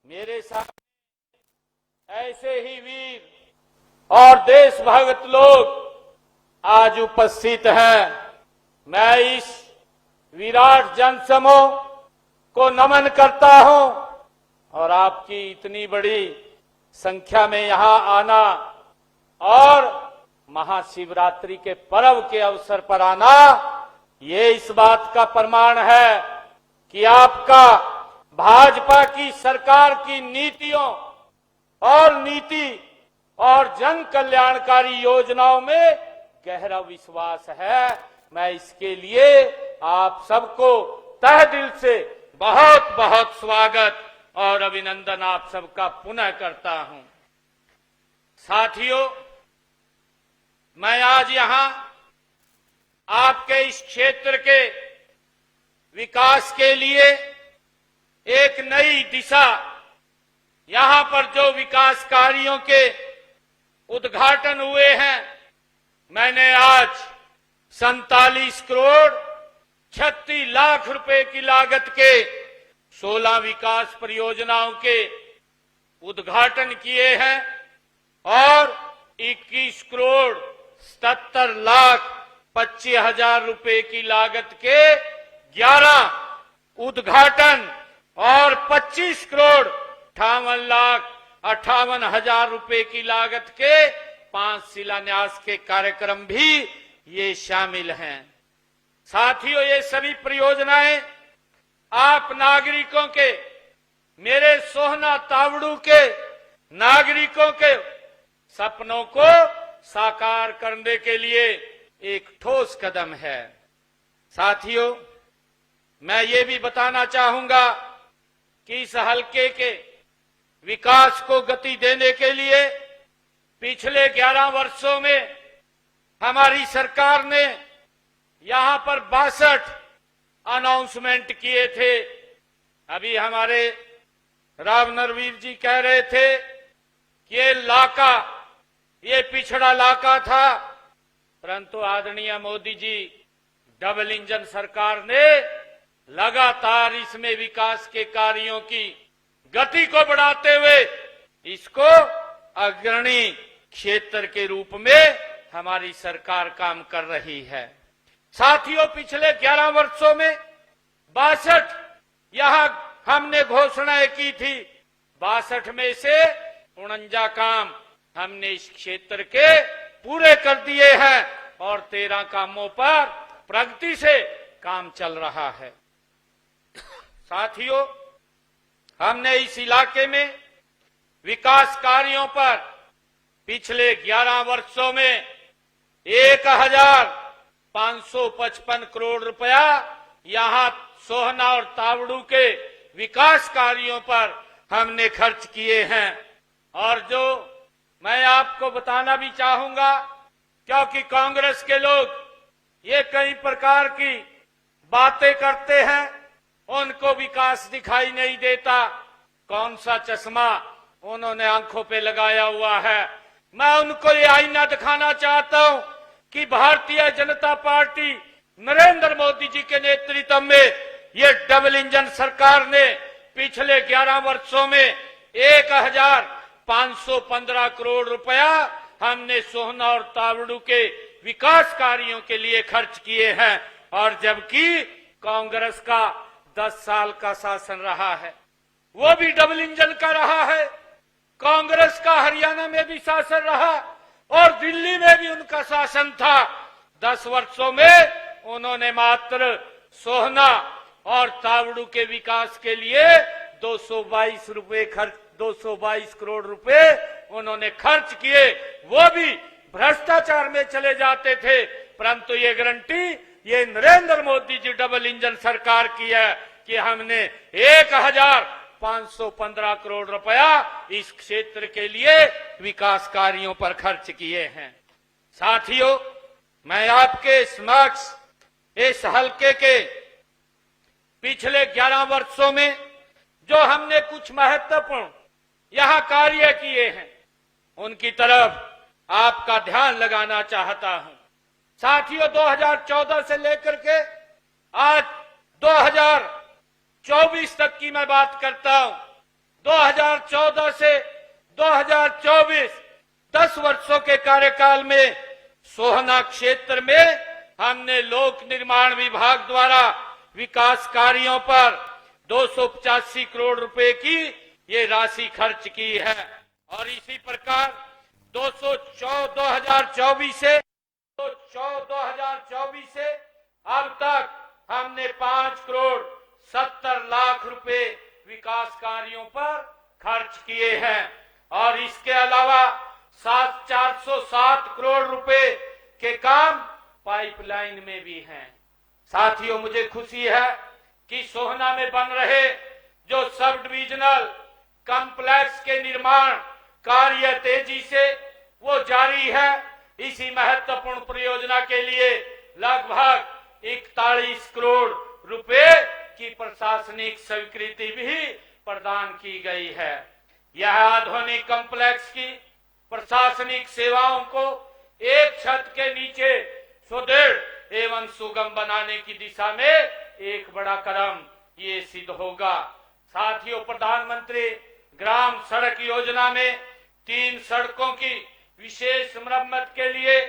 मेरे सामने ऐसे ही वीर और देशभक्त लोग आज उपस्थित हैं। मैं इस विराट जनसमूह को नमन करता हूं और आपकी इतनी बड़ी संख्या में यहां आना और महाशिवरात्रि के पर्व के अवसर पर आना, ये इस बात का प्रमाण है कि आपका भाजपा की सरकार की नीतियों और जन कल्याणकारी योजनाओं में गहरा विश्वास है। मैं इसके लिए आप सबको तहे दिल से बहुत बहुत स्वागत और अभिनंदन आप सबका पुनः करता हूं। साथियों, मैं आज यहां आपके इस क्षेत्र के विकास के लिए एक नई दिशा, यहां पर जो विकास कार्यों के उद्घाटन हुए हैं, मैंने आज 47 करोड़ 36 लाख रुपए की लागत के 16 विकास परियोजनाओं के उद्घाटन किए हैं और 21 करोड़ 77 लाख 25 हजार रुपए की लागत के 11 उद्घाटन और 25 करोड़ 58 लाख 58 हजार रुपए की लागत के 5 शिलान्यास के कार्यक्रम भी ये शामिल हैं। साथियों, ये सभी परियोजनाएं आप नागरिकों के, मेरे सोहना तावड़ू के नागरिकों के सपनों को साकार करने के लिए एक ठोस कदम है। साथियों, मैं ये भी बताना चाहूंगा कि इस हलके के विकास को गति देने के लिए पिछले 11 वर्षों में हमारी सरकार ने यहां पर 62 अनाउंसमेंट किए थे। अभी हमारे राव नरवीर जी कह रहे थे कि ये पिछड़ा इलाका था, परंतु आदरणीय मोदी जी डबल इंजन सरकार ने लगातार इसमें विकास के कार्यों की गति को बढ़ाते हुए इसको अग्रणी क्षेत्र के रूप में हमारी सरकार काम कर रही है। साथियों, पिछले 11 वर्षों में 62 यहां हमने घोषणाएं की थी। 62 में से 49 काम हमने इस क्षेत्र के पूरे कर दिए हैं और 13 कामों पर प्रगति से काम चल रहा है। साथियों, हमने इस इलाके में विकास कार्यों पर पिछले 11 वर्षों में 1555 करोड़ रुपया यहां सोहना और तावड़ू के विकास कार्यों पर हमने खर्च किए हैं। और जो मैं आपको बताना भी चाहूंगा, क्योंकि कांग्रेस के लोग ये कई प्रकार की बातें करते हैं, उनको विकास दिखाई नहीं देता। कौन सा चश्मा उन्होंने आंखों पे लगाया हुआ है। मैं उनको ये आईना दिखाना चाहता हूं कि भारतीय जनता पार्टी नरेंद्र मोदी जी के नेतृत्व में ये डबल इंजन सरकार ने पिछले 11 वर्षों में 1515 करोड़ रुपया हमने सोहना और तावड़ू के विकास कार्यों के लिए खर्च किए हैं। और जबकि कांग्रेस का 10 साल का शासन रहा है, वो भी डबल इंजन का रहा है। कांग्रेस का हरियाणा में भी शासन रहा और दिल्ली में भी उनका शासन था। 10 वर्षों में उन्होंने मात्र सोहना और तावड़ू के विकास के लिए 222 करोड़ रुपए उन्होंने खर्च किए। वो भी भ्रष्टाचार में चले जाते थे, परंतु ये गारंटी ये नरेंद्र मोदी जी डबल इंजन सरकार की है कि हमने 1515 करोड़ रुपया इस क्षेत्र के लिए विकास कार्यों पर खर्च किए हैं। साथियों, मैं आपके समक्ष इस हलके के पिछले 11 वर्षों में जो हमने कुछ महत्वपूर्ण यहां कार्य किए हैं, उनकी तरफ आपका ध्यान लगाना चाहता हूं। साथियों, 2014 से लेकर के आज 2024 तक की मैं बात करता हूं। 2014 से 2024 10 वर्षों के कार्यकाल में सोहना क्षेत्र में हमने लोक निर्माण विभाग द्वारा विकास कार्यों पर 285 करोड़ रुपए की ये राशि खर्च की है। और इसी प्रकार 2024 से अब तक हमने 5 करोड़ 70 लाख रुपए विकास कार्यों पर खर्च किए हैं। और इसके अलावा 407 करोड़ रुपए के काम पाइपलाइन में भी हैं। साथियों, मुझे खुशी है कि सोहना में बन रहे जो सब डिविजनल कॉम्प्लेक्स के निर्माण कार्य तेजी से वो जारी है। इसी महत्वपूर्ण परियोजना के लिए लगभग 41 करोड़ रुपए की प्रशासनिक स्वीकृति भी प्रदान की गई है। यह आधुनिक कॉम्प्लेक्स की प्रशासनिक सेवाओं को एक छत के नीचे सुदृढ़ एवं सुगम बनाने की दिशा में एक बड़ा कदम ये सिद्ध होगा। साथियों, प्रधानमंत्री ग्राम सड़क योजना में 3 सड़कों की विशेष मरम्मत के लिए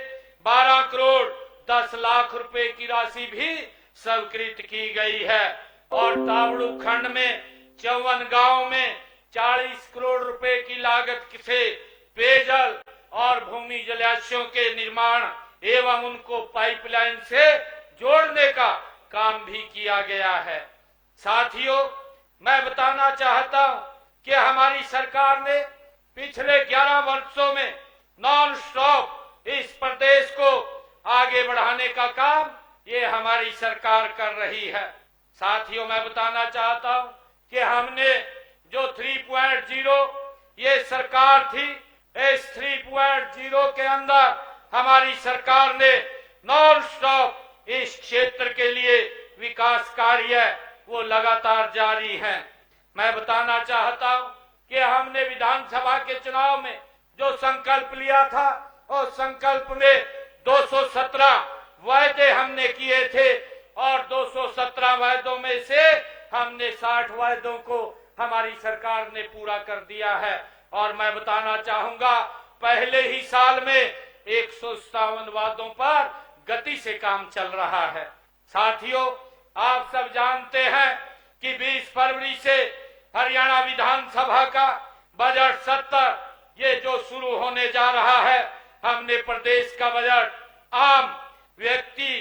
12 करोड़ 10 लाख रुपए की राशि भी स्वीकृत की गई है। और तावड़ू खंड में 54 गांवों में 40 करोड़ रुपए की लागत से पेयजल और भूमि जलाशयों के निर्माण एवं उनको पाइपलाइन से जोड़ने का काम भी किया गया है। साथियों, मैं बताना चाहता हूं कि हमारी सरकार ने पिछले 11 वर्षों में नॉन स्टॉप इस प्रदेश को आगे बढ़ाने का काम ये हमारी सरकार कर रही है। साथियों, मैं बताना चाहता हूं कि हमने जो 3.0 ये सरकार थी, इस 3.0 के अंदर हमारी सरकार ने नॉन स्टॉप इस क्षेत्र के लिए विकास कार्य वो लगातार जारी है। मैं बताना चाहता हूं कि हमने विधानसभा के चुनाव में जो संकल्प लिया था और संकल्प में 217 वायदे हमने किए थे और 217 वायदों में से हमने 60 वायदों को हमारी सरकार ने पूरा कर दिया है। और मैं बताना चाहूंगा, पहले ही साल में 157 वादों पर गति से काम चल रहा है। साथियों, आप सब जानते हैं कि 20 फरवरी से हरियाणा विधानसभा का बजट सत्र ये जो शुरू होने जा रहा है, हमने प्रदेश का बजट आम व्यक्ति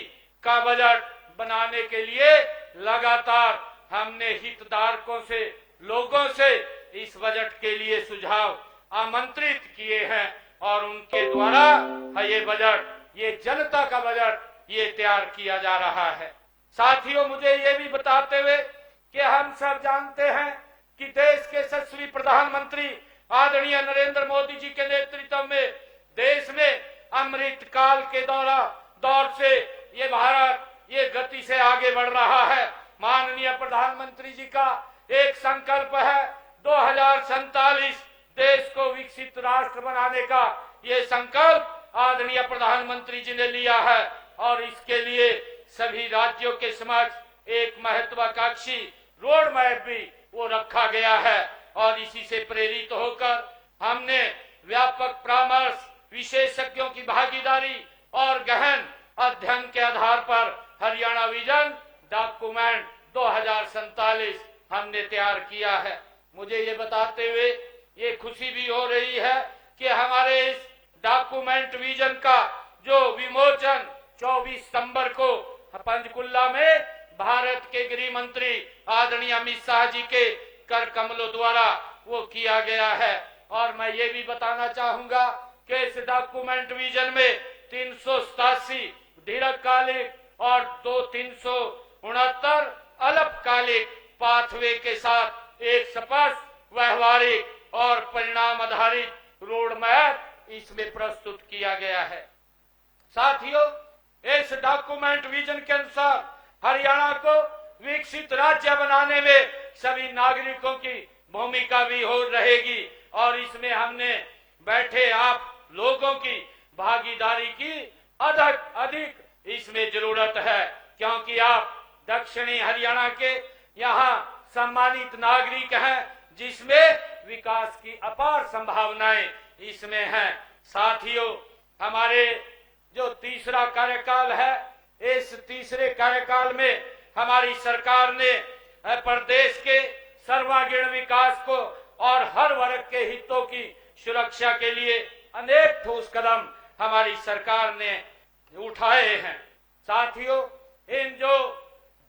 का बजट बनाने के लिए लगातार हमने हितधारकों से, लोगों से इस बजट के लिए सुझाव आमंत्रित किए हैं और उनके द्वारा ये बजट, ये जनता का बजट ये तैयार किया जा रहा है। साथियों, मुझे ये भी बताते हुए कि हम सब जानते हैं कि देश के यशस्वी प्रधानमंत्री आदरणीय नरेंद्र मोदी जी के नेतृत्व में देश में अमृत काल के दौर से ये भारत ये गति से आगे बढ़ रहा है। माननीय प्रधानमंत्री जी का एक संकल्प है 2047 देश को विकसित राष्ट्र बनाने का, ये संकल्प आदरणीय प्रधानमंत्री जी ने लिया है। और इसके लिए सभी राज्यों के समक्ष एक महत्वाकांक्षी रोड मैप भी वो रखा गया है। और इसी से प्रेरित होकर हमने व्यापक परामर्श, विशेषज्ञों की भागीदारी और गहन अध्ययन के आधार पर हरियाणा विजन डॉक्यूमेंट 2047 हमने तैयार किया है। मुझे ये बताते हुए ये खुशी भी हो रही है कि हमारे इस डॉक्यूमेंट विजन का जो विमोचन 24 सितंबर को पंचकुला में भारत के गृह मंत्री आदरणीय अमित शाह जी के कर कमलों द्वारा वो किया गया है। और मैं ये भी बताना चाहूंगा कि इस डॉक्यूमेंट विजन में 387 दीर्घकालिक और 369 अल्पकालिक पाथवे के साथ एक स्पष्ट, व्यवहारिक और परिणाम आधारित रोड मैप इसमें प्रस्तुत किया गया है। साथियों, इस डॉक्यूमेंट विजन के अनुसार हरियाणा को विकसित राज्य बनाने में सभी नागरिकों की भूमिका भी हो रहेगी। और इसमें हमने बैठे आप लोगों की भागीदारी की अधिक इसमें जरूरत है, क्योंकि आप दक्षिणी हरियाणा के यहाँ सम्मानित नागरिक हैं, जिसमें विकास की अपार संभावनाएं इसमें हैं। साथियों, हमारे जो तीसरा कार्यकाल है, इस तीसरे कार्यकाल में हमारी सरकार ने प्रदेश के सर्वांगीण विकास को और हर वर्ग के हितों की सुरक्षा के लिए अनेक ठोस कदम हमारी सरकार ने उठाए हैं। साथियों, इन जो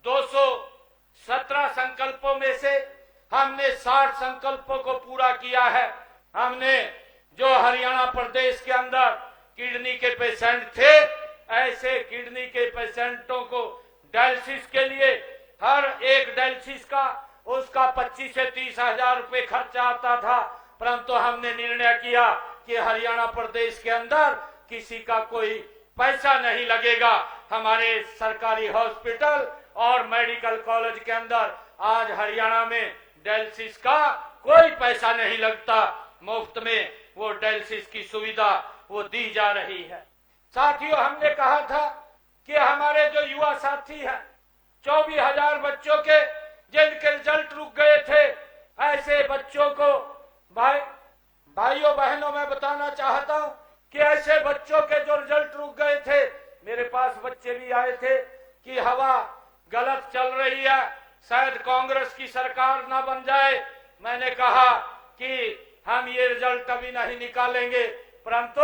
217 संकल्पों में से हमने 60 संकल्पों को पूरा किया है। हमने जो हरियाणा प्रदेश के अंदर किडनी के पेशेंट थे, ऐसे किडनी के पेशेंटों को डायलिसिस के लिए हर एक डायलिसिस का उसका 25 से 30 हजार रुपए खर्चा आता था, परंतु हमने निर्णय किया कि हरियाणा प्रदेश के अंदर किसी का कोई पैसा नहीं लगेगा। हमारे सरकारी हॉस्पिटल और मेडिकल कॉलेज के अंदर आज हरियाणा में डायलिसिस का कोई पैसा नहीं लगता, मुफ्त में वो डायलिसिस की सुविधा वो दी जा रही है। साथियों, हमने कहा था कि हमारे जो युवा साथी हैं, 24,000 बच्चों के जिनके रिजल्ट रुक गए थे, ऐसे बच्चों को भाइयों बहनों मैं बताना चाहता हूं कि ऐसे बच्चों के जो रिजल्ट रुक गए थे, मेरे पास बच्चे भी आए थे कि हवा गलत चल रही है, शायद कांग्रेस की सरकार ना बन जाए। मैंने कहा कि हम ये रिजल्ट अभी नहीं निकालेंगे, परंतु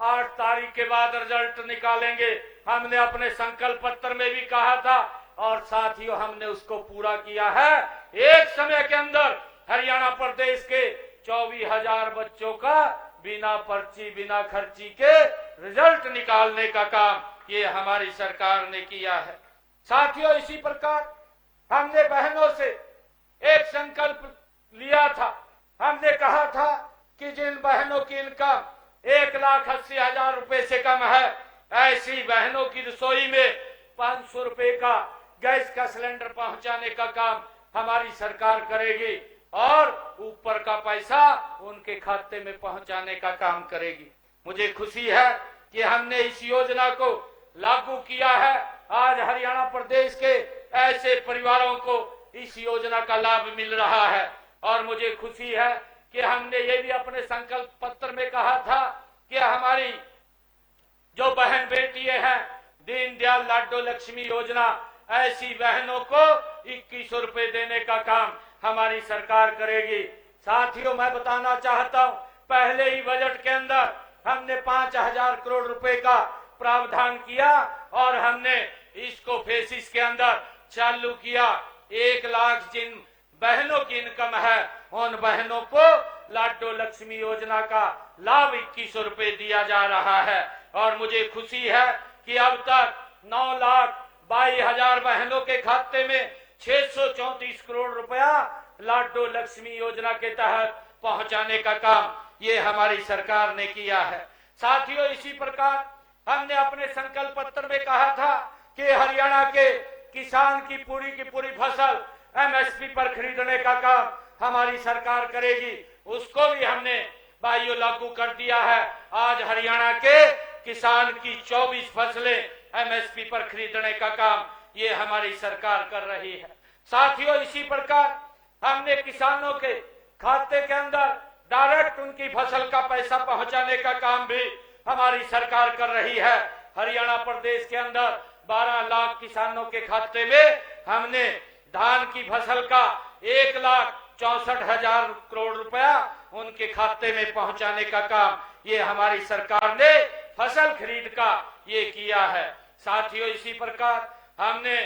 8 तारीख के बाद रिजल्ट निकालेंगे। हमने अपने संकल्प पत्र में भी कहा था और साथियों हमने उसको पूरा किया है। एक समय के अंदर हरियाणा प्रदेश के 24,000 बच्चों का बिना पर्ची बिना खर्ची के रिजल्ट निकालने का काम ये हमारी सरकार ने किया है। साथियों, इसी प्रकार हमने बहनों से एक संकल्प लिया था। हमने कहा था कि जिन बहनों की इनकम 1,80,000 रुपए से कम है, ऐसी बहनों की रसोई में 500 रुपए का गैस का सिलेंडर पहुंचाने का काम हमारी सरकार करेगी और ऊपर का पैसा उनके खाते में पहुंचाने का काम करेगी। मुझे खुशी है कि हमने इस योजना को लागू किया है। आज हरियाणा प्रदेश के ऐसे परिवारों को इस योजना का लाभ मिल रहा है और मुझे खुशी है कि हमने ये भी अपने संकल्प पत्र में कहा था कि हमारी जो बहन बेटियां हैं, दीनदयाल लाडो लक्ष्मी योजना, ऐसी बहनों को 2100 रुपए देने का काम हमारी सरकार करेगी। साथियों, मैं बताना चाहता हूं, पहले ही बजट के अंदर हमने 5,000 करोड़ रुपए का प्रावधान किया और हमने इसको फेसिस के अंदर चालू किया। 1 लाख जिन बहनों की इनकम है, उन बहनों को लाडो लक्ष्मी योजना का लाभ 2100 रुपए दिया जा रहा है और मुझे खुशी है कि अब तक 9,22,000 बहनों के खाते में 634 करोड़ रुपया लाडो लक्ष्मी योजना के तहत पहुंचाने का काम ये हमारी सरकार ने किया है। साथियों, इसी प्रकार हमने अपने संकल्प पत्र में कहा था कि हरियाणा के किसान की पूरी फसल एमएसपी पर खरीदने का काम हमारी सरकार करेगी। उसको भी हमने भाइयों लागू कर दिया है। आज हरियाणा के किसान की 24 फसलें एमएसपी पर खरीदने का काम ये हमारी सरकार कर रही है। साथियों, इसी प्रकार हमने किसानों के खाते के अंदर डायरेक्ट उनकी फसल का पैसा पहुंचाने का काम भी हमारी सरकार कर रही है। हरियाणा प्रदेश के अंदर 12 लाख किसानों के खाते में हमने धान की फसल का 1,64,000 करोड़ रुपया उनके खाते में पहुंचाने का काम ये हमारी सरकार ने फसल खरीद का ये किया है। साथियों, इसी प्रकार हमने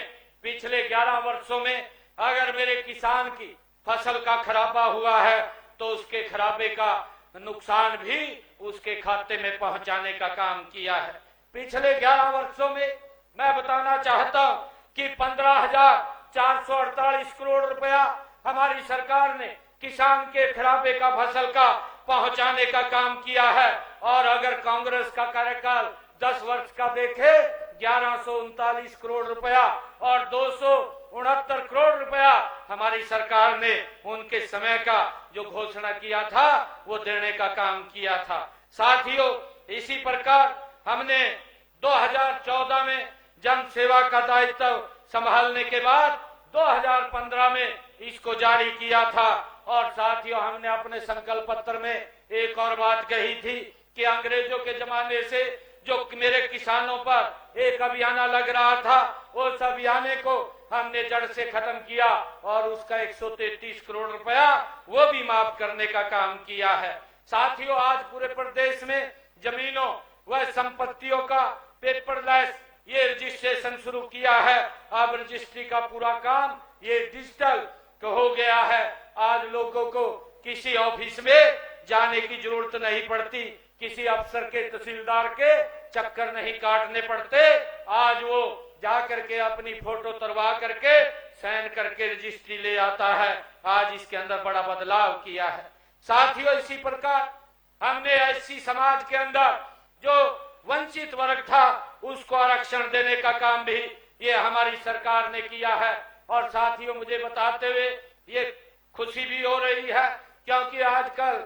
पिछले 11 वर्षों में अगर मेरे किसान की फसल का खराबा हुआ है तो उसके खराबे का नुकसान भी उसके खाते में पहुंचाने का काम किया है। पिछले 11 वर्षों में मैं बताना चाहता हूं कि 15,448 करोड़ रुपया हमारी सरकार ने किसान के खराबे का फसल का पहुंचाने का काम किया है और अगर कांग्रेस का कार्यकाल 10 वर्ष का देखे 1139 करोड़ रुपया और 269 करोड़ रुपया हमारी सरकार ने उनके समय का जो घोषणा किया था वो देने का काम किया था। साथियों, इसी प्रकार हमने 2014 में जन सेवा का दायित्व संभालने के बाद 2015 में इसको जारी किया था। और साथियों, हमने अपने संकल्प पत्र में एक और बात कही थी कि अंग्रेजों के जमाने से जो मेरे किसानों पर एक अभियान लग रहा था, उस अभियान को हमने जड़ से खत्म किया और उसका 133 करोड़ रुपया वो भी माफ करने का काम किया है। साथियों, आज पूरे प्रदेश में जमीनों व संपत्तियों का पेपरलेस ये रजिस्ट्रेशन शुरू किया है। अब रजिस्ट्री का पूरा काम ये डिजिटल हो गया है। आज लोगों को किसी ऑफिस में जाने की जरूरत नहीं पड़ती, किसी अफसर के, तहसीलदार के चक्कर नहीं काटने पड़ते। आज वो जा करके अपनी फोटो तरवा करके साइन करके रजिस्ट्री ले आता है। आज इसके अंदर बड़ा बदलाव किया है। साथियों, इसी प्रकार हमने एससी समाज के अंदर जो वंचित वर्ग था उसको आरक्षण देने का काम भी ये हमारी सरकार ने किया है। और साथियों, मुझे बताते हुए ये खुशी भी हो रही है, क्योंकि आजकल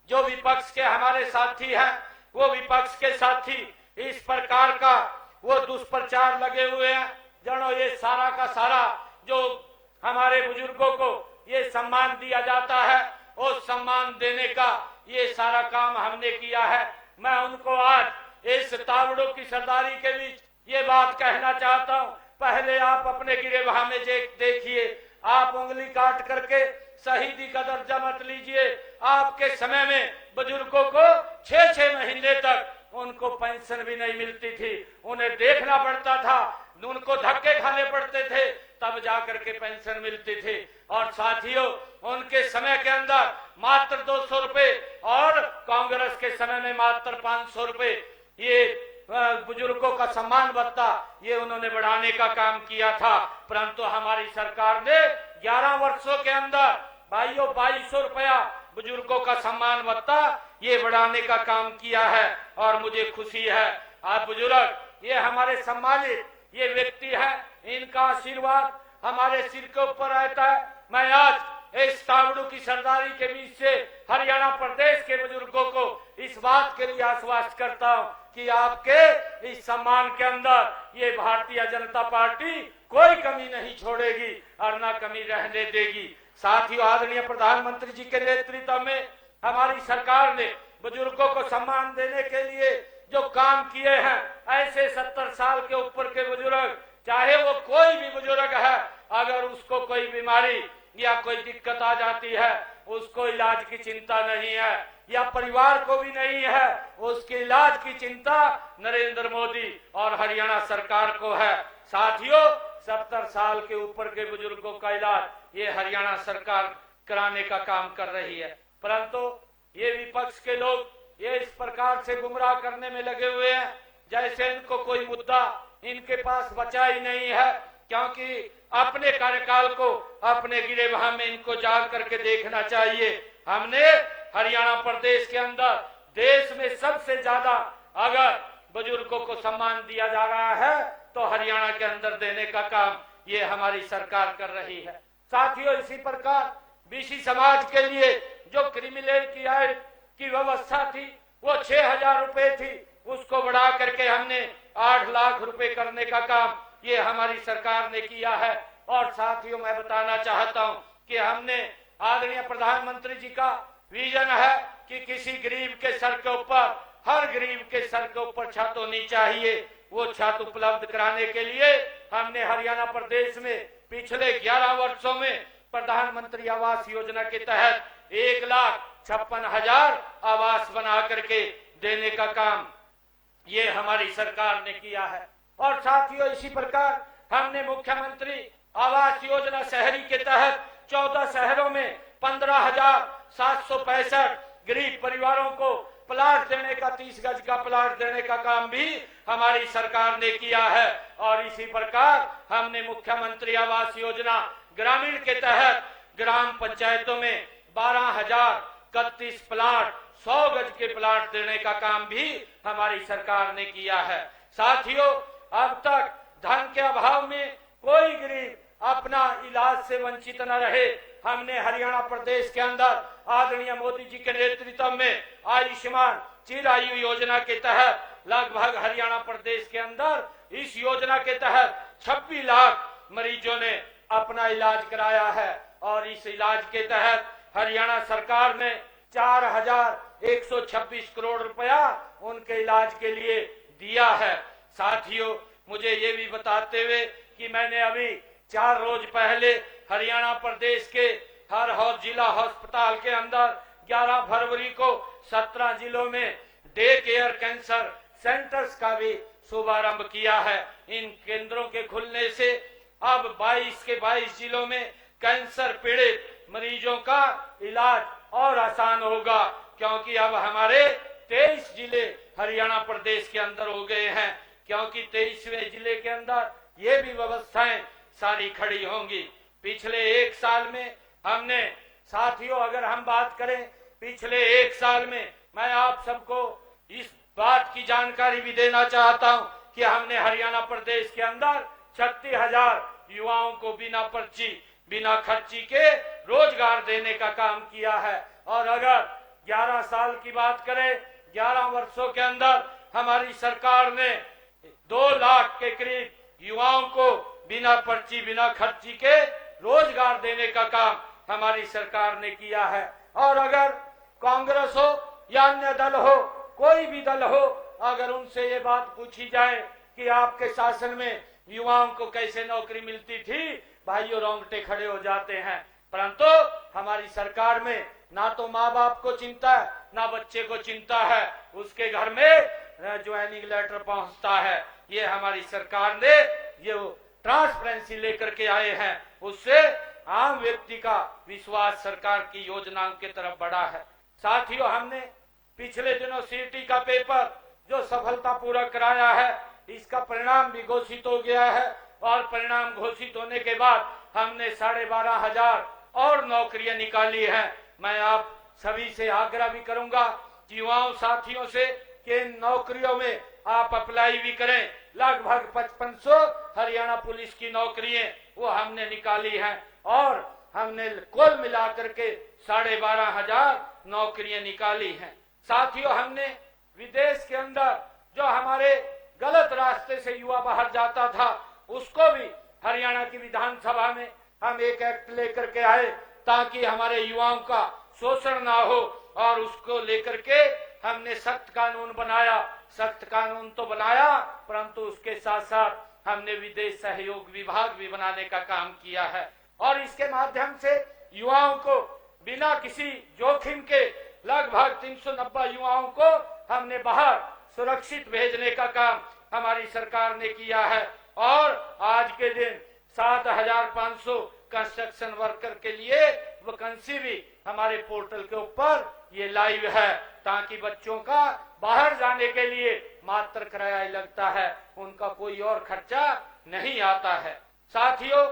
जो विपक्ष के हमारे साथी हैं, वो विपक्ष के साथी इस प्रकार का वो दुष्प्रचार लगे हुए हैं, जनो ये सारा का सारा जो हमारे बुजुर्गों को ये सम्मान दिया जाता है, उस सम्मान देने का ये सारा काम हमने किया है। मैं उनको आज इस तावड़ों की सरदारी के बीच ये बात कहना चाहता हूं, पहले आप अपने गिरेबान में देखिए, आप उंगली काट करके शहीदी का दर्जा मत लीजिए। आपके समय में बुजुर्गों को 6-6 महीने तक उनको पेंशन भी नहीं मिलती थी, उन्हें देखना पड़ता था, उनको धक्के खाने पड़ते थे, तब जाकर के पेंशन मिलती थी। और साथियों, उनके समय के अंदर मात्र 200 रुपए और कांग्रेस के समय में मात्र 500 रुपए ये बुजुर्गों का सम्मान भत्ता ये उन्होंने बढ़ाने का काम किया था। परंतु हमारी सरकार ने 11 वर्षों के अंदर भाइयों 2200 रुपया बुजुर्गों का सम्मान भत्ता ये बढ़ाने का काम किया है। और मुझे खुशी है, आप बुजुर्ग ये हमारे सम्मानित ये व्यक्ति है, इनका आशीर्वाद हमारे सिर के ऊपर रहता है। मैं आज इस तावड़ू की सरदारी के बीच से हरियाणा प्रदेश के बुजुर्गों को इस बात के लिए आश्वस्त करता हूं कि आपके इस सम्मान के अंदर ये भारतीय जनता पार्टी कोई कमी नहीं छोड़ेगी और ना कमी रहने देगी। साथियों, आदरणीय प्रधानमंत्री जी के नेतृत्व में हमारी सरकार ने बुजुर्गों को सम्मान देने के लिए जो काम किए हैं, ऐसे 70 साल के ऊपर के बुजुर्ग, चाहे वो कोई भी बुजुर्ग है, अगर उसको कोई बीमारी या कोई दिक्कत आ जाती है, उसको इलाज की चिंता नहीं है या परिवार को भी नहीं है, उसके इलाज की चिंता नरेंद्र मोदी और हरियाणा सरकार को है। साथियों, 70 साल के ऊपर के बुजुर्गों का इलाज ये हरियाणा सरकार कराने का काम कर रही है। परंतु ये विपक्ष के लोग ये इस प्रकार से गुमराह करने में लगे हुए हैं जैसे इनको कोई मुद्दा इनके पास बचा ही नहीं है, क्योंकि अपने कार्यकाल को अपने गिरेबान में इनको जाग करके देखना चाहिए। हमने हरियाणा प्रदेश के अंदर देश में सबसे ज्यादा अगर बुजुर्गों को सम्मान दिया जा रहा है तो हरियाणा के अंदर देने का काम ये हमारी सरकार कर रही है। साथियों, इसी प्रकार बीसी समाज के लिए जो क्रिमिनल की आय की व्यवस्था थी वो 6000 रुपए थी, उसको बढ़ा करके हमने 8 लाख रुपए करने का काम ये हमारी सरकार ने किया है। और साथियों, मैं बताना चाहता हूं कि हमने आदरणीय प्रधानमंत्री जी का विजन है कि किसी गरीब के सर के ऊपर, हर गरीब के सर के ऊपर छत होनी चाहिए। वो छत उपलब्ध कराने के लिए हमने हरियाणा प्रदेश में पिछले 11 वर्षों में प्रधानमंत्री आवास योजना के तहत 1,56,000 आवास बना करके देने का काम ये हमारी सरकार ने किया है। और साथियों, इसी प्रकार हमने मुख्यमंत्री आवास योजना शहरी के तहत 14 शहरों में 15,765 गरीब परिवारों को प्लाट देने का, 30 गज का प्लाट देने का काम भी हमारी सरकार ने किया है। और इसी प्रकार हमने मुख्यमंत्री आवास योजना ग्रामीण के तहत ग्राम पंचायतों में 12,031 प्लाट, 100 गज के प्लाट देने का काम भी हमारी सरकार ने किया है। साथियों, अब तक धन के अभाव में कोई गरीब अपना इलाज से वंचित न रहे। हमने हरियाणा प्रदेश के अंदर आदरणीय मोदी जी के नेतृत्व में आयुष्मान चिरायु योजना के तहत लगभग हरियाणा प्रदेश के अंदर इस योजना के तहत 26 लाख मरीजों ने अपना इलाज कराया है और इस इलाज के तहत हरियाणा सरकार ने 4,126 करोड़ रुपया उनके इलाज के लिए दिया है। साथियों, मुझे ये भी बताते हुए कि मैंने अभी 4 रोज पहले हरियाणा प्रदेश के हर जिला अस्पताल के अंदर 11 फरवरी को 17 जिलों में डे केयर कैंसर सेंटर्स का भी शुभारंभ किया है। इन केंद्रों के खुलने से अब 22 के 22 जिलों में कैंसर पीड़ित मरीजों का इलाज और आसान होगा, क्योंकि अब हमारे 23 जिले हरियाणा प्रदेश के अंदर हो गए हैं, क्योंकि 23वें जिले के अंदर ये भी व्यवस्थाएं सारी खड़ी होंगी। पिछले 1 साल में हमने, साथियों अगर हम बात करें पिछले 1 साल में, मैं आप सबको इस बात की जानकारी भी देना चाहता हूं कि हमने हरियाणा प्रदेश के अंदर 36,000 युवाओं को बिना पर्ची बिना खर्ची के रोजगार देने का काम किया है। और अगर 11 साल की बात करें, 11 वर्षों के अंदर हमारी सरकार ने 2 लाख के करीब युवाओं को बिना पर्ची बिना खर्ची के रोजगार देने का काम हमारी सरकार ने किया है। और अगर कांग्रेस हो या अन्य दल हो, कोई भी दल हो, अगर उनसे ये बात पूछी जाए कि आपके शासन में युवाओं को कैसे नौकरी मिलती थी, भाइयों रोंगटे खड़े हो जाते हैं। परंतु हमारी सरकार में ना तो माँ बाप को चिंता है, ना बच्चे को चिंता है, उसके घर में ज्वाइनिंग लेटर पहुंचता है। ये हमारी सरकार ने ये ट्रांसपेरेंसी लेकर के आए हैं, उससे आम व्यक्ति का विश्वास सरकार की योजनाओं की तरफ बढ़ा है। साथियों, हमने पिछले दिनों सीटी का पेपर जो सफलतापूर्वक कराया है, इसका परिणाम भी घोषित हो गया है और परिणाम घोषित होने के बाद हमने 12,500 और नौकरियां निकाली हैं। मैं आप सभी से आग्रह भी करूंगा, युवाओं साथियों से, कि इन नौकरियों में आप अप्लाई भी करें। लगभग 5500 हरियाणा पुलिस की नौकरियां वो हमने निकाली हैं और हमने कुल मिलाकर के 12,500 नौकरियां निकाली हैं। साथियों, हमने विदेश के अंदर जो हमारे गलत रास्ते से युवा बाहर जाता था, उसको भी हरियाणा की विधानसभा में हम एक एक्ट लेकर के आए ताकि हमारे युवाओं का शोषण ना हो, और उसको लेकर के हमने सख्त कानून बनाया। सख्त कानून तो बनाया, परंतु उसके साथ साथ हमने विदेश सहयोग विभाग भी बनाने का काम किया है और इसके माध्यम से युवाओं को बिना किसी जोखिम के लगभग 390 युवाओं को हमने बाहर सुरक्षित भेजने का काम हमारी सरकार ने किया है। और आज के दिन 7,500 कंस्ट्रक्शन वर्कर के लिए वैकेंसी भी हमारे पोर्टल के ऊपर ये लाइव है, ताकि बच्चों का बाहर जाने के लिए मात्र किराया ही लगता है, उनका कोई और खर्चा नहीं आता है। साथियों,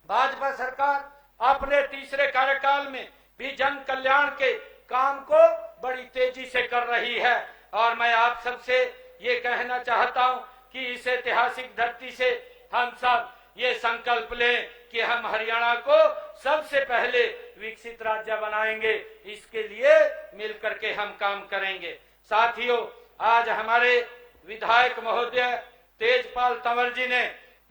भाजपा सरकार अपने तीसरे कार्यकाल में भी जन कल्याण के काम को बड़ी तेजी से कर रही है और मैं आप सबसे ये कहना चाहता हूं कि इस ऐतिहासिक धरती से हम सब ये संकल्प लें कि हम हरियाणा को सबसे पहले विकसित राज्य बनाएंगे। इसके लिए मिलकर के हम काम करेंगे। साथियों, आज हमारे विधायक महोदय तेजपाल तंवर जी ने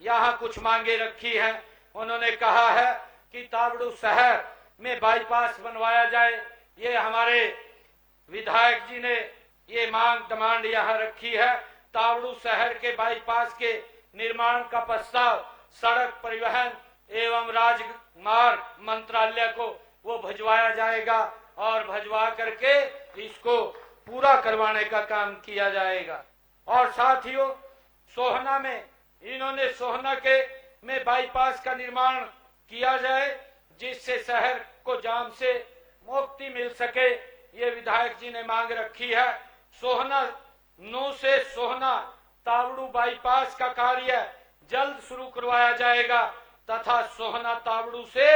यहाँ कुछ मांगे रखी हैं। उन्होंने कहा है कि तावड़ू शहर में बाईपास बनवाया जाए। ये हमारे विधायक जी ने ये डिमांड यहाँ रखी है। तावड़ू शहर के बाईपास के निर्माण का प्रस्ताव सड़क परिवहन एवं राजमार्ग मंत्रालय को वो भिजवाया जाएगा और भिजवा करके इसको पूरा करवाने का काम किया जाएगा। और साथियों, सोहना में इन्होंने सोहना के में बाईपास का निर्माण किया जाए, जिससे शहर को जाम से मुक्ति मिल सके। ये विधायक जी ने मांग रखी है। सोहना नू से सोहना तावड़ू बाईपास का कार्य जल्द शुरू करवाया जाएगा तथा सोहना तावड़ू से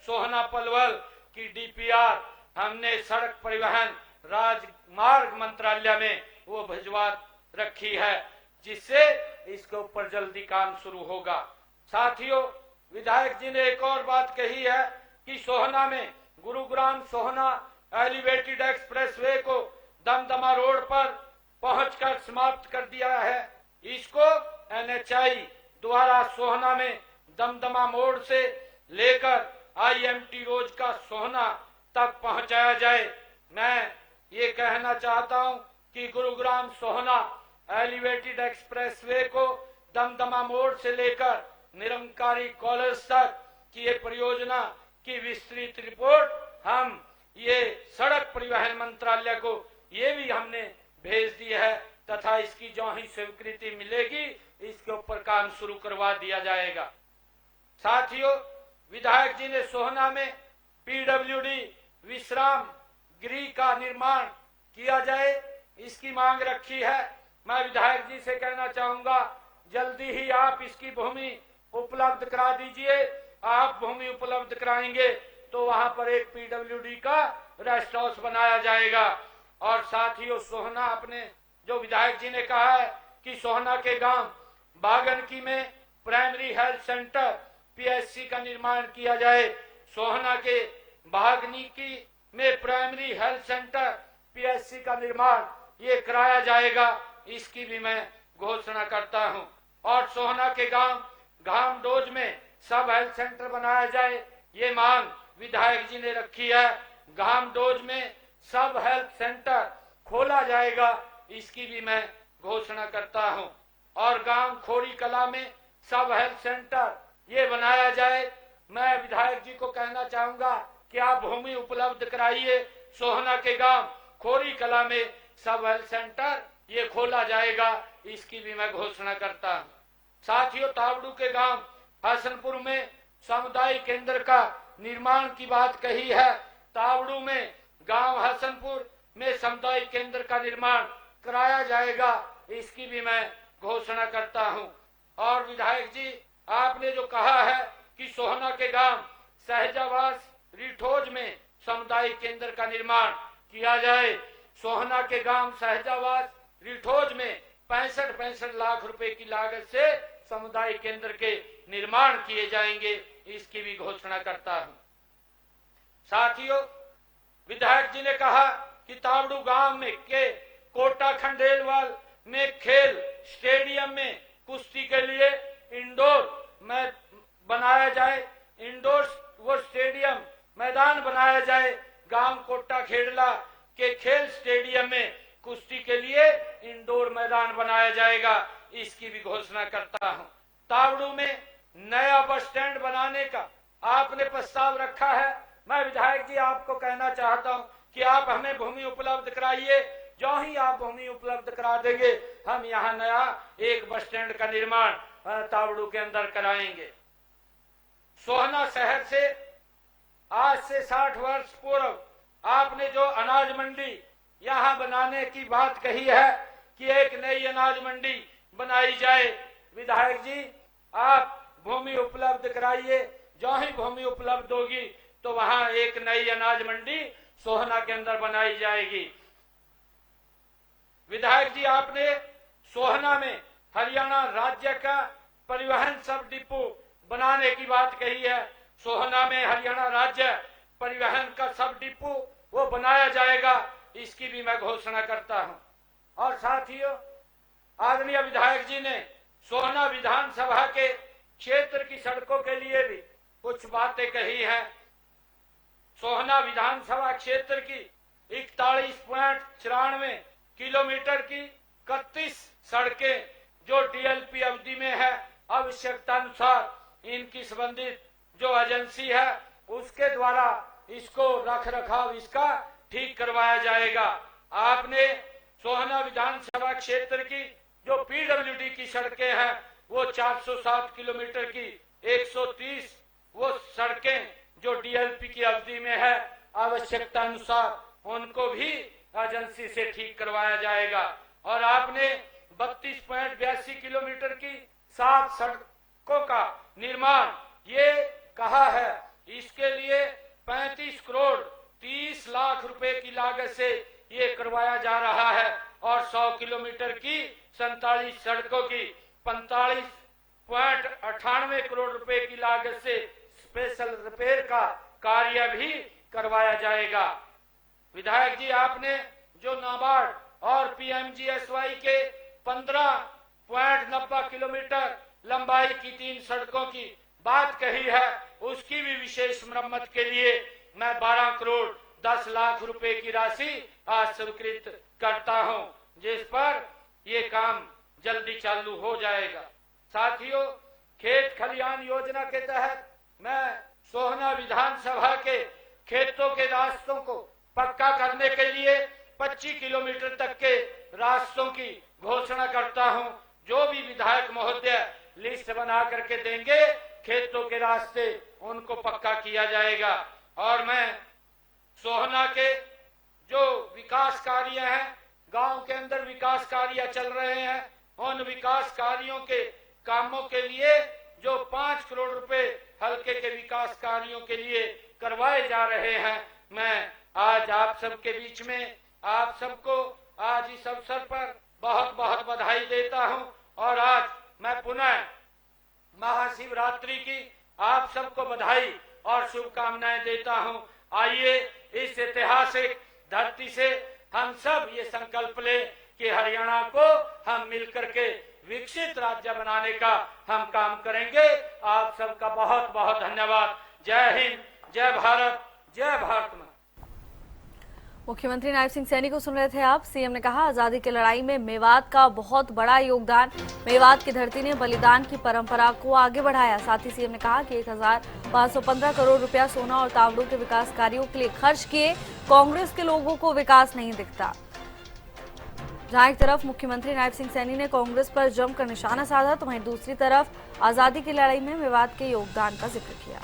सोहना पलवल की डीपीआर हमने सड़क परिवहन राजमार्ग मंत्रालय में वो भिजवा रखी है, जिससे इसके ऊपर जल्दी काम शुरू होगा। साथियों, विधायक जी ने एक और बात कही है कि सोहना में गुरुग्राम सोहना एलिवेटेड एक्सप्रेसवे को दमदमा रोड पर पहुंचकर समाप्त कर दिया है। इसको एनएचआई द्वारा सोहना में दमदमा मोड़ से लेकर IMT रोड का सोहना तक पहुंचाया जाए। मैं ये कहना चाहता हूं कि गुरुग्राम सोहना एलिवेटेड एक्सप्रेसवे को दमदमा मोड़ से लेकर निरंकारी कॉलेज तक की ये परियोजना की विस्तृत रिपोर्ट हम ये सड़क परिवहन मंत्रालय को ये भी हमने भेज दी है तथा इसकी जो ही स्वीकृति मिलेगी इसके ऊपर काम शुरू करवा दिया जाएगा। साथियों, विधायक जी ने सोहना में PWD विश्राम गृह का निर्माण किया जाए, इसकी मांग रखी है। मैं विधायक जी से कहना चाहूंगा जल्दी ही आप इसकी भूमि उपलब्ध करा दीजिए। आप भूमि उपलब्ध कराएंगे तो वहां पर एक PWD का रेस्ट हाउस बनाया जाएगा। और साथियों, सोहना अपने जो विधायक जी ने कहा है कि सोहना के गांव बागनकी में प्राइमरी हेल्थ सेंटर PSC का निर्माण किया जाए। सोहना के बागनकी में प्राइमरी हेल्थ सेंटर PSC का निर्माण ये कराया जाएगा, इसकी भी मैं घोषणा करता हूं। और सोहना के गांव घामडोज में सब हेल्थ सेंटर बनाया जाए, ये मांग विधायक जी ने रखी है। घामडोज में सब हेल्थ सेंटर खोला जाएगा, इसकी भी मैं घोषणा करता हूं। और गांव खोरी कला में सब हेल्थ सेंटर ये बनाया जाए। मैं विधायक जी को कहना चाहूंगा कि आप भूमि उपलब्ध कराइए। सोहना के गांव खोरी कला में सब हेल्थ सेंटर ये खोला जाएगा, इसकी भी मैं घोषणा करता हूं। साथियों, तावड़ू के गांव हसनपुर में सामुदायिक केंद्र का निर्माण की बात कही है। तावड़ू में गांव हसनपुर में सामुदायिक केंद्र का निर्माण कराया जाएगा, इसकी भी मैं घोषणा करता हूं। और विधायक जी, आपने जो कहा है कि सोहना के गांव सहजावास रिठोज में सामुदायिक केंद्र का निर्माण किया जाए। सोहना के गांव सहजावास रिठोज में 65 लाख रुपए की लागत से सामुदायिक केंद्र के निर्माण किए जाएंगे, इसकी भी घोषणा करता हूं। साथियों, विधायक जी ने कहा कि तावड़ू गांव में के कोटा खंडेलवाल में खेल स्टेडियम में कुश्ती के लिए इंडोर में बनाया जाए, इंडोर वो स्टेडियम मैदान बनाया जाए। गांव कोटा खेड़ला के खेल स्टेडियम में कुश्ती के लिए इंडोर मैदान बनाया जाएगा, इसकी भी घोषणा करता हूं। तावड़ू में नया बस स्टैंड बनाने का आपने प्रस्ताव रखा है। मैं विधायक जी आपको कहना चाहता हूं कि आप हमें भूमि उपलब्ध कराइए। जो ही आप भूमि उपलब्ध करा देंगे हम यहाँ नया एक बस स्टैंड का निर्माण तावड़ू के अंदर कराएंगे। सोहना शहर से आज से 60 वर्ष पूर्व आपने जो अनाज मंडी यहाँ बनाने की बात कही है कि एक नई अनाज मंडी बनाई जाए। विधायक जी, आप भूमि उपलब्ध कराइए। जो ही भूमि उपलब्ध होगी तो वहां एक नई अनाज मंडी सोहना के अंदर बनाई जाएगी। विधायक जी, आपने सोहना में हरियाणा राज्य का परिवहन सब डिपो बनाने की बात कही है। सोहना में हरियाणा राज्य परिवहन का सब डिपो वो बनाया जाएगा, इसकी भी मैं घोषणा करता हूं। और साथियों, आदरणीय विधायक जी ने सोहना विधानसभा के क्षेत्र की सड़कों के लिए भी कुछ बातें कही हैं। सोहना विधानसभा क्षेत्र की 41.94 किलोमीटर की 31 सड़कें जो DLP अवधि में है, आवश्यकता अनुसार इनकी संबंधित जो एजेंसी है उसके द्वारा इसको रख रखाव इसका ठीक करवाया जाएगा। आपने सोहना विधानसभा क्षेत्र की जो PWD की सड़कें हैं वो 407 किलोमीटर की 130 वो सड़कें जो DLP की अवधि में है, आवश्यकता अनुसार उनको भी एजेंसी से ठीक करवाया जाएगा। और आपने 32.82 किलोमीटर की 7 सड़कों का निर्माण ये कहा है, इसके लिए 35 करोड़ 30 लाख रुपए की लागत से ये करवाया जा रहा है। और 100 किलोमीटर की 47 सड़कों की 45.98 करोड़ रुपए की लागत से स्पेशल रिपेयर का कार्य भी करवाया जाएगा। विधायक जी, आपने जो नाबार्ड और PMGSY के 15.90 किलोमीटर लंबाई की 3 सड़कों की बात कही है, उसकी भी विशेष मरम्मत के लिए मैं 12 करोड़ 10 लाख रुपए की राशि आज स्वीकृत करता हूं, जिस पर ये काम जल्दी चालू हो जाएगा। साथियों, खेत खलियान योजना के तहत मैं सोहना विधानसभा के खेतों के रास्तों को पक्का करने के लिए 25 किलोमीटर तक के रास्तों की घोषणा करता हूं। जो भी विधायक महोदय लिस्ट बना करके देंगे, खेतों के रास्ते उनको पक्का किया जाएगा। और मैं सोहना के जो विकास कार्य हैं, गांव के अंदर विकास कार्य चल रहे हैं, उन विकास कार्यों के कामों के लिए जो 5 करोड़ रुपए हल्के के विकास कार्यों के लिए करवाए जा रहे हैं, मैं आज आप सबके बीच में आप सबको आज इस अवसर पर बहुत बहुत बधाई देता हूं। और आज मैं पुनः महाशिवरात्रि की आप सबको बधाई और शुभकामनाएं देता हूं। आइए इस ऐतिहासिक धरती से हम सब ये संकल्प लें कि हरियाणा को हम मिलकर के विकसित राज्य बनाने का हम काम करेंगे। आप सबका बहुत बहुत धन्यवाद। जय हिंद, जय भारत, जय भारत मां। मुख्यमंत्री नायब सिंह सैनी को सुन रहे थे आप। सीएम ने कहा, आजादी की लड़ाई में मेवात का बहुत बड़ा योगदान, मेवात की धरती ने बलिदान की परंपरा को आगे बढ़ाया। साथ ही सीएम ने कहा कि 1515 करोड़ रुपया सोना और तावड़ों के विकास कार्यों के लिए खर्च किए, कांग्रेस के लोगों को विकास नहीं दिखता। जहां एक तरफ मुख्यमंत्री नायब सिंह सैनी ने कांग्रेस पर जमकर निशाना साधा, तो वहीं दूसरी तरफ आजादी की लड़ाई में मेवात के योगदान का जिक्र किया।